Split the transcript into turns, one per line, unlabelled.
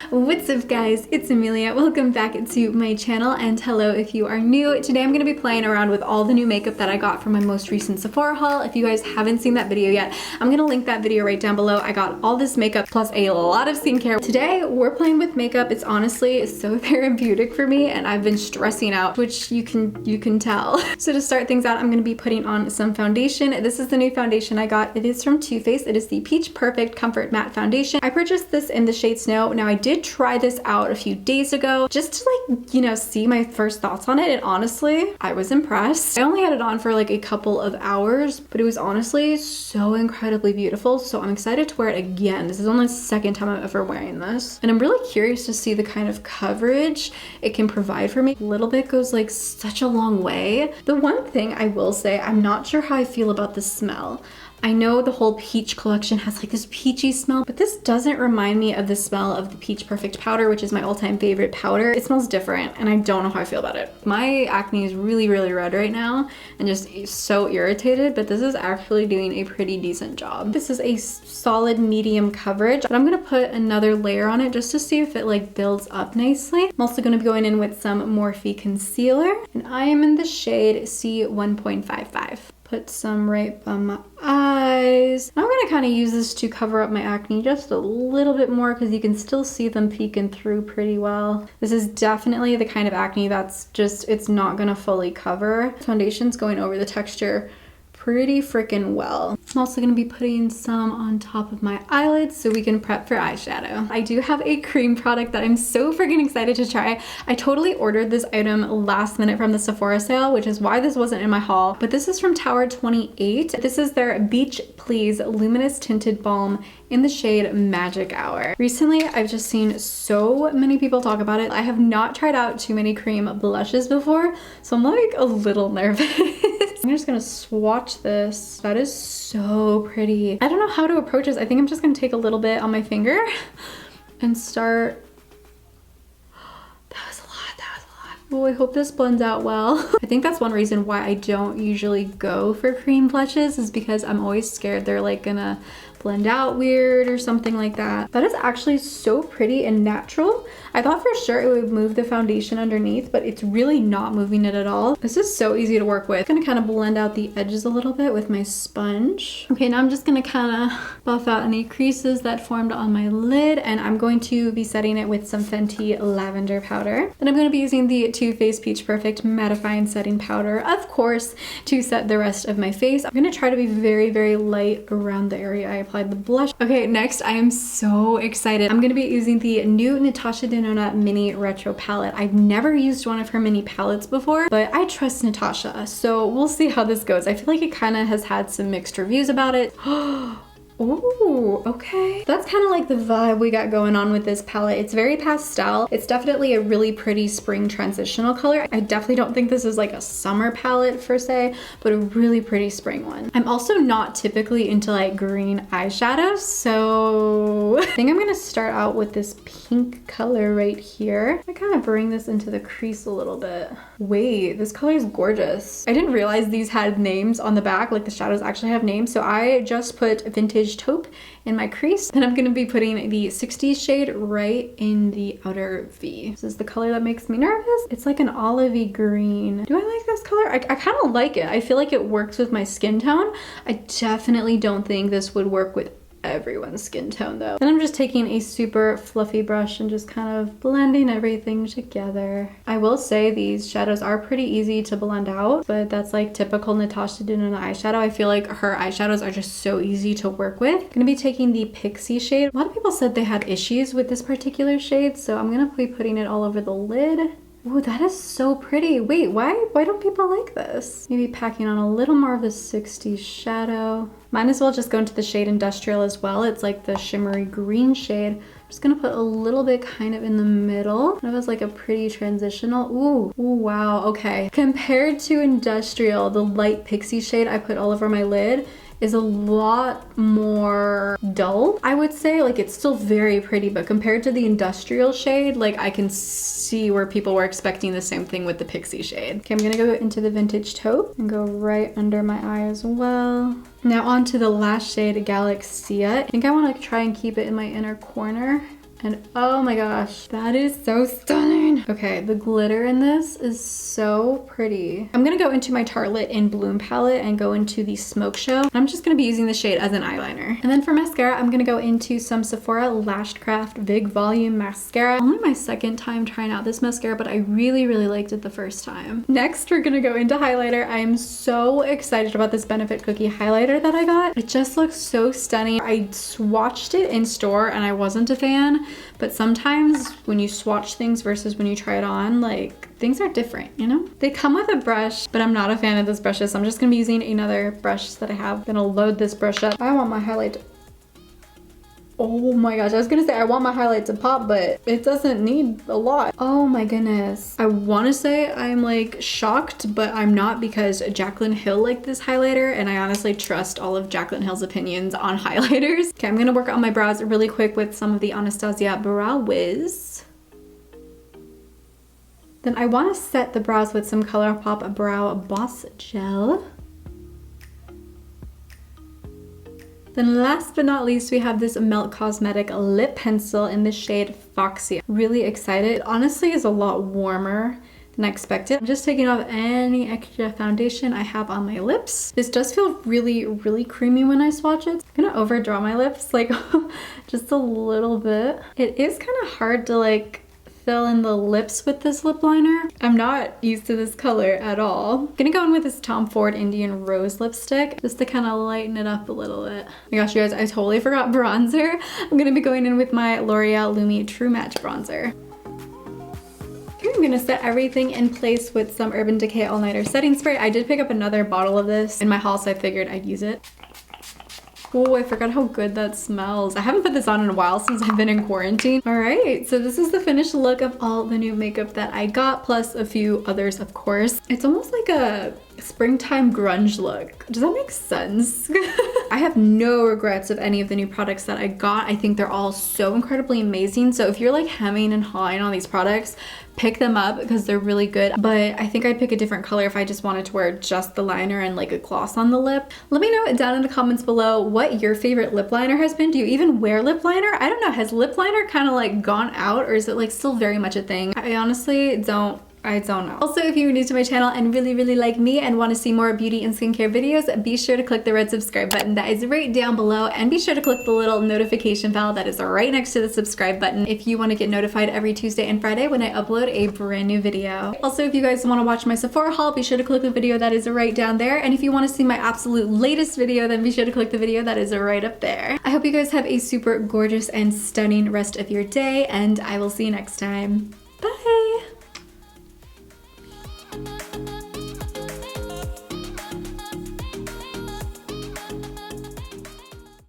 What's up guys, it's Emelia. Welcome back to my channel and hello if you are new. Today I'm going to be playing around with all the new makeup that I got from my most recent Sephora haul. If you guys haven't seen that video yet, I'm going to link that video right down below. I got all this makeup plus a lot of skincare. Today we're playing with makeup. It's honestly so therapeutic for me and I've been stressing out, which you can tell. So to start things out, I'm going to be putting on some foundation. This is the new foundation I got. It is from Too Faced. It is the Peach Perfect Comfort Matte Foundation. I purchased this in the shade Snow. Now I did try this out a few days ago just to see my first thoughts on it, and honestly I was impressed. I only had it on for like a couple of hours, but it was honestly so incredibly beautiful, so I'm excited to wear it again. This is only the second time I'm ever wearing this and I'm really curious to see the kind of coverage it can provide for me. A little bit goes like such a long way. The one thing I will say, I'm not sure how I feel about the smell. I know the whole peach collection has like this peachy smell, but this doesn't remind me of the smell of the Peach Perfect powder, which is my all-time favorite powder. It smells different and I don't know how I feel about it. My acne is really red right now and just so irritated, but this is actually doing a pretty decent job. This is a solid medium coverage, but I'm gonna put another layer on it just to see if it like builds up nicely. I'm also gonna be going in with some Morphe concealer and I am in the shade C1.55. Put some right by my eyes. I'm gonna kind of use this to cover up my acne just a little bit more because you can still see them peeking through pretty well. This is definitely the kind of acne that's just, it's not gonna fully cover. Foundation's going over the texture pretty freaking well. I'm also gonna be putting some on top of my eyelids so we can prep for eyeshadow. I do have a cream product that I'm so freaking excited to try. I totally ordered this item last minute from the Sephora sale, which is why this wasn't in my haul, but this is from Tower 28. This is their Beach Please Luminous Tinted Balm in the shade Magic Hour. Recently, I've just seen so many people talk about it. I have not tried out too many cream blushes before, so I'm like a little nervous. I'm just gonna swatch this. That is so pretty. I don't know how to approach this. I think I'm just gonna take a little bit on my finger and start. That was a lot. Oh, I hope this blends out well. I think that's one reason why I don't usually go for cream blushes, is because I'm always scared they're like gonna blend out weird or something like that. That is actually so pretty and natural. I thought for sure it would move the foundation underneath, but it's really not moving it at all. This is so easy to work with. I'm gonna kind of blend out the edges a little bit with my sponge. Okay, now I'm just gonna kind of buff out any creases that formed on my lid, and I'm going to be setting it with some Fenty lavender powder. Then I'm gonna be using the Too Faced Peach Perfect mattifying setting powder, of course, to set the rest of my face. I'm gonna try to be very light around the area I applied the blush. Okay, next I am so excited. I'm gonna be using the new Natasha Denona mini retro palette. I've never used one of her mini palettes before, but I trust Natasha, so we'll see how this goes. I feel like it kind of has had some mixed reviews about it. Ooh, okay. That's kind of like the vibe we got going on with this palette. It's very pastel. It's definitely a really pretty spring transitional color. I definitely don't think this is like a summer palette per se, but a really pretty spring one. I'm also not typically into like green eyeshadows, so I think I'm gonna start out with this pink color right here. I kind of bring this into the crease a little bit. Wait, this color is gorgeous. I didn't realize these had names on the back, like the shadows actually have names, so I just put Vintage Taupe in my crease. Then I'm gonna be putting the 60s shade right in the outer V. This is the color that makes me nervous. It's like an olivey green. Do I like this color? I kind of like it. I feel like it works with my skin tone. I definitely don't think this would work with everyone's skin tone though. Then I'm just taking a super fluffy brush and just kind of blending everything together. I will say these shadows are pretty easy to blend out, but that's like typical Natasha Denona eyeshadow. I feel like her eyeshadows are just so easy to work with. I'm gonna be taking the Pixie shade. A lot of people said they had issues with this particular shade, so I'm gonna be putting it all over the lid. Ooh, that is so pretty. Wait, why don't people like this? Maybe packing on a little more of the 60s shadow. Might as well just go into the shade Industrial as well. It's like the shimmery green shade. I'm just gonna put a little bit kind of in the middle. That was like a pretty transitional. Ooh, wow, okay. Compared to Industrial, the light Pixie shade I put all over my lid is a lot more dull, I would say. Like, it's still very pretty, but compared to the Industrial shade, like, I can see where people were expecting the same thing with the Pixie shade. Okay, I'm gonna go into the Vintage Taupe and go right under my eye as well. Now on to the last shade, Galaxia. I think I want to try and keep it in my inner corner. And oh my gosh, that is so stunning. Okay, the glitter in this is so pretty. I'm gonna go into my Tartelette in Bloom palette and go into the Smoke Show. I'm just gonna be using the shade as an eyeliner. And then for mascara, I'm gonna go into some Sephora Lashcraft Big Volume Mascara. Only my second time trying out this mascara, but I really liked it the first time. Next, we're gonna go into highlighter. I am so excited about this Benefit Cookie highlighter that I got. It just looks so stunning. I swatched it in store and I wasn't a fan. But sometimes when you swatch things versus when you try it on, like, things are different, you know? They come with a brush, but I'm not a fan of this brushes, so I'm just gonna be using another brush that I have. I'm gonna load this brush up. I want my highlight to... Oh my gosh, I was gonna say I want my highlight to pop, but it doesn't need a lot. Oh my goodness. I wanna say I'm like shocked, but I'm not, because JACLYN Hill liked this highlighter and I honestly trust all of JACLYN Hill's opinions on highlighters. Okay, I'm gonna work on my brows really quick with some of the Anastasia Brow Wiz. Then I wanna set the brows with some ColourPop Brow Boss Gel. Then last but not least, we have this Melt Cosmetic lip pencil in the shade Foxy. Really excited. It honestly is a lot warmer than I expected. I'm just taking off any extra foundation I have on my lips. This does feel really creamy when I swatch it. I'm gonna overdraw my lips, like just a little bit. It is kind of hard to like fill in the lips with this lip liner. I'm not used to this color at all. I'm gonna go in with this Tom Ford Indian Rose lipstick just to kind of lighten it up a little bit. Oh my gosh, you guys, I totally forgot bronzer. I'm gonna be going in with my L'Oreal Lumi True Match bronzer. Okay, I'm gonna set everything in place with some Urban Decay All Nighter setting spray. I did pick up another bottle of this in my haul, so I figured I'd use it. Oh, I forgot how good that smells. I haven't put this on in a while since I've been in quarantine. All right, so this is the finished look of all the new makeup that I got, plus a few others, of course. It's almost like a springtime grunge look. Does that make sense? I have no regrets of any of the new products that I got. I think they're all so incredibly amazing. So if you're like hemming and hawing on these products, pick them up because they're really good. But I think I'd pick a different color if I just wanted to wear just the liner and like a gloss on the lip. Let me know down in the comments below what your favorite lip liner has been. Do you even wear lip liner? I don't know. Has lip liner kind of like gone out, or is it like still very much a thing? I honestly don't know. Also, if you're new to my channel and really like me and want to see more beauty and skincare videos, be sure to click the red subscribe button that is right down below, and be sure to click the little notification bell that is right next to the subscribe button if you want to get notified every Tuesday and Friday when I upload a brand new video. Also, if you guys want to watch my Sephora haul, be sure to click the video that is right down there, and if you want to see my absolute latest video, then be sure to click the video that is right up there. I hope you guys have a super gorgeous and stunning rest of your day, and I will see you next time.